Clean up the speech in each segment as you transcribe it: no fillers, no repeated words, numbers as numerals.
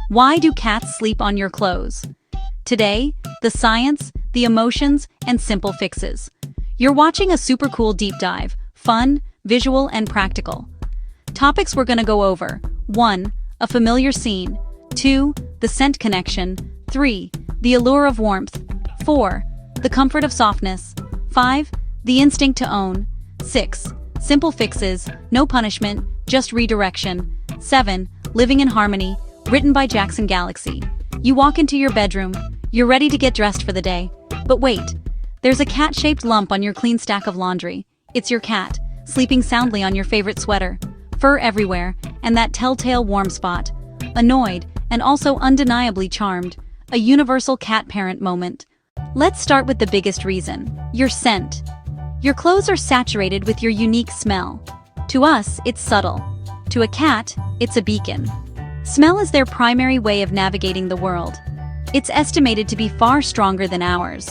Why do cats sleep on your clothes? Today, the science, the emotions, and simple fixes. You're watching a super cool deep dive, fun, visual, and practical. Topics we're gonna go over: 1. A familiar scene. 2. The scent connection. 3. The allure of warmth. 4. The comfort of softness. 5. The instinct to own. 6. Simple fixes, no punishment, just redirection. 7. Living in harmony, written by Jackson Galaxy. You walk into your bedroom, you're ready to get dressed for the day. But wait, there's a cat-shaped lump on your clean stack of laundry. It's your cat, sleeping soundly on your favorite sweater. Fur everywhere, and that telltale warm spot. Annoyed, and also undeniably charmed. A universal cat parent moment. Let's start with the biggest reason: your scent. Your clothes are saturated with your unique smell. To us, it's subtle. To a cat, it's a beacon. Smell is their primary way of navigating the world. It's estimated to be far stronger than ours.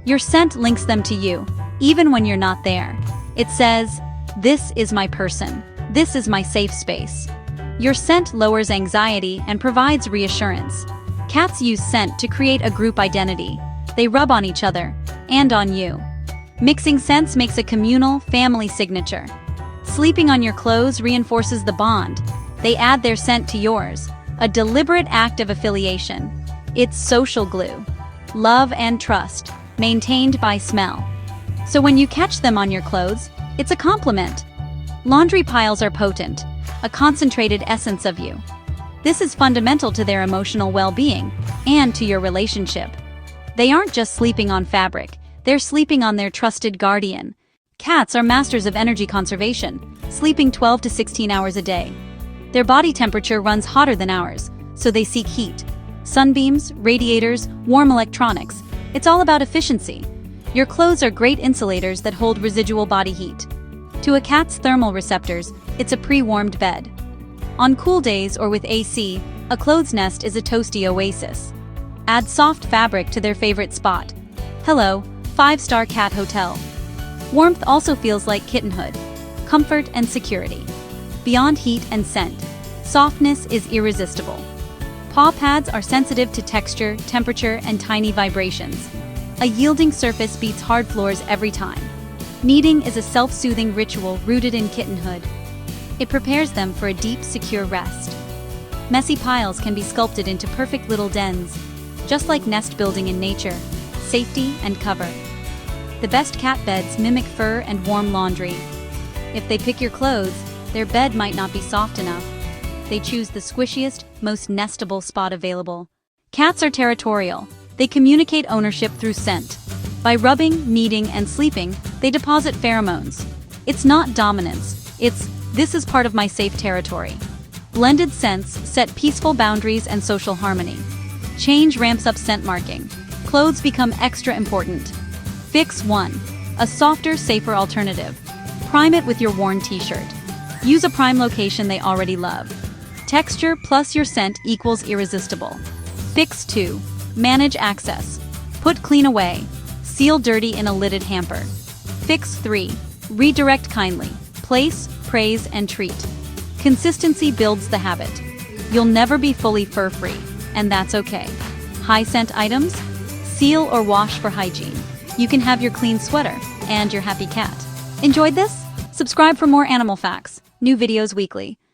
Your scent links them to you, even when you're not there. It says, "This is my person. This is my safe space." Your scent lowers anxiety and provides reassurance. Cats use scent to create a group identity. They rub on each other, and on you. Mixing scents makes a communal, family signature. Sleeping on your clothes reinforces the bond. They add their scent to yours, a deliberate act of affiliation. It's social glue. Love and trust, maintained by smell. So when you catch them on your clothes, it's a compliment. Laundry piles are potent, a concentrated essence of you. This is fundamental to their emotional well-being and to your relationship. They aren't just sleeping on fabric, they're sleeping on their trusted guardian. Cats are masters of energy conservation, sleeping 12 to 16 hours a day. Their body temperature runs hotter than ours, so they seek heat. Sunbeams, radiators, warm electronics. It's all about efficiency. Your clothes are great insulators that hold residual body heat. To a cat's thermal receptors, it's a pre-warmed bed. On cool days or with AC, a clothes nest is a toasty oasis. Add soft fabric to their favorite spot. Hello, 5-star cat hotel. Warmth also feels like kittenhood, comfort and security. Beyond heat and scent, softness is irresistible. Paw pads are sensitive to texture, temperature, and tiny vibrations. A yielding surface beats hard floors every time. Kneading is a self-soothing ritual rooted in kittenhood. It prepares them for a deep, secure rest. Messy piles can be sculpted into perfect little dens, just like nest building in nature, safety and cover. The best cat beds mimic fur and warm laundry. If they pick your clothes, their bed might not be soft enough. They choose the squishiest, most nestable spot available. Cats are territorial. They communicate ownership through scent. By rubbing, kneading, and sleeping, they deposit pheromones. It's not dominance. It's, "This is part of my safe territory." Blended scents set peaceful boundaries and social harmony. Change ramps up scent marking. Clothes become extra important. Fix 1. A softer, safer alternative. Prime it with your worn t-shirt. Use a prime location they already love. Texture plus your scent equals irresistible. Fix 2. Manage access. Put clean away. Seal dirty in a lidded hamper. Fix 3. Redirect kindly. Place, praise, and treat. Consistency builds the habit. You'll never be fully fur-free, and that's okay. High scent items? Seal or wash for hygiene. You can have your clean sweater and your happy cat. Enjoyed this? Subscribe for more animal facts. New videos weekly.